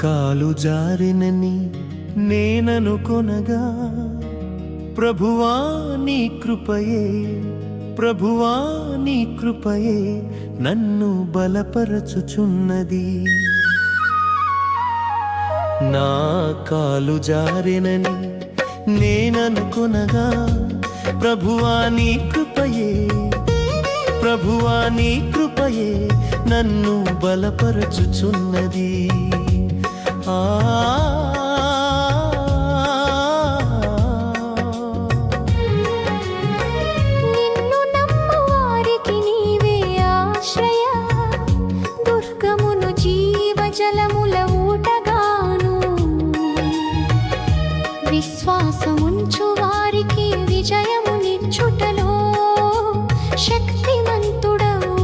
కాలు జారినని నేననుకొనగా ప్రభువా నీ కృపయే, ప్రభువా నీ కృపయే నన్ను బలపరచుచున్నది. నా కాలు జారినని నేననుకొనగా ప్రభువా నీ కృపయే, ప్రభువా నీ కృపయే నన్ను బలపరచుచున్నది. నిన్ను నమ్ము వారికి నీవే ఆశ్రయ, దుర్గమును జీవజలముల ఊటగాను. విశ్వాసముంచు వారికి విజయమునిచ్చుటలో శక్తిమంతుడవు.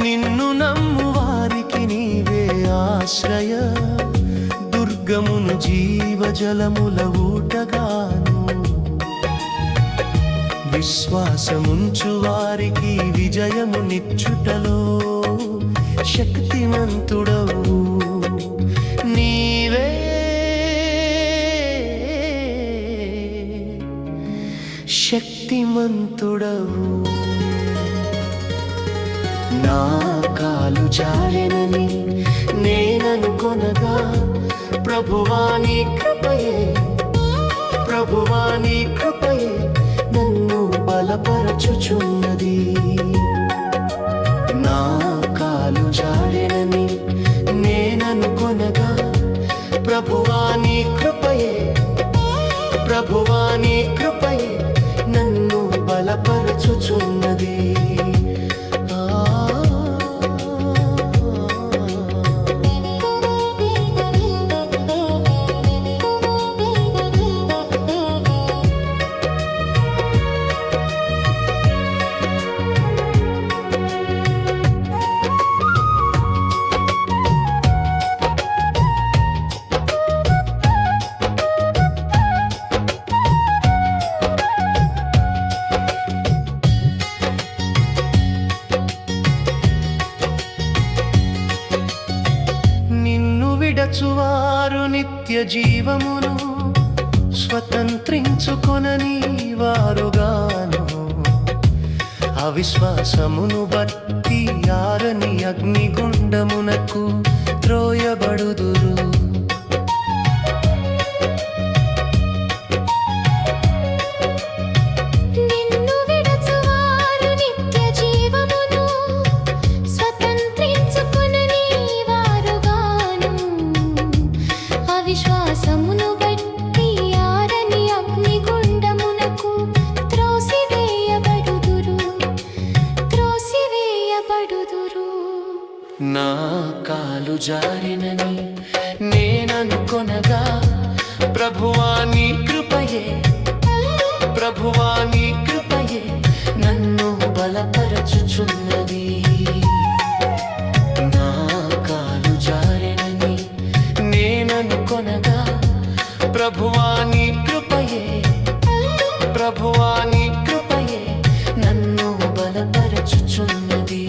నిన్ను నమ్ము వారికి నీవే ఆశ్రయ, దుర్గమును జీవజలముల ఊటగాను. విశ్వాసముంచు వారికి విజయమునిచ్చుటలో శక్తిమంతుడవు. నీవే శక్తిమంతుడవు. నా కాలు జారెనని నేననుకొనగా ప్రభువా నీ కృపయే, ప్రభువా నీ కృపయే నన్ను బలపరచుచున్నది. నా కాలు జారెనని నేననుకొనగా ప్రభువా నీ కృపయే, ప్రభువా నీ కృపయే నన్ను బలపరచుచున్నది. విడచువారు నిత్య జీవమును స్వతంత్రించుకొనని వారుగాను. అవిశ్వాసమును బట్టి ఆరని అగ్నిగుండమునకు త్రోయబడుదురు. విశ్వాసమును బట్టి ఆరని అగ్నిగుండమునకు త్రోసివేయబడుదురు, త్రోసివేయబడుదురు. నా కాలు జారినని నేననుకొనగా ప్రభువా నీ కృపయే, ప్రభువా నీ కృపయే నన్ను బలపరచుచున్నది. నా కాలు జారినని నేననుకొనగా ప్రభువా నీ కృపయే, ప్రభువా నీ కృపయే నన్ను బలపరచుచున్నది.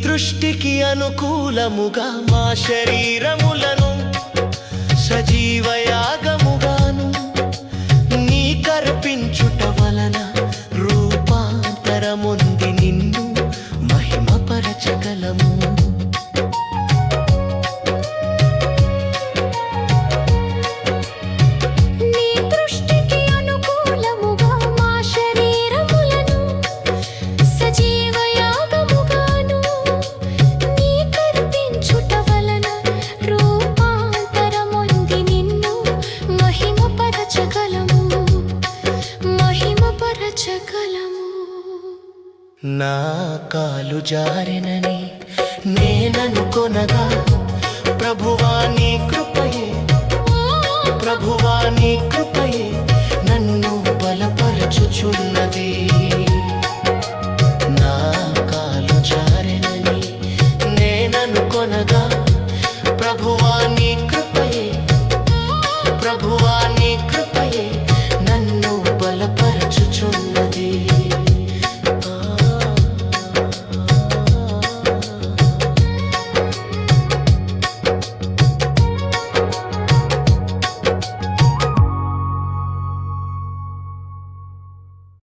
దృష్టికి అనుకూలముగా మా శరీరములను సజీవయాగముగాను నీ కర్పించుట వలన రూపాంతరముంది నిన్ను మహిమపరచగలము. నిన్ను నా కాలు జారెనని నేననుకొనగా ప్రభువా నీ కృపయే ప్రభువా నీ కృపయే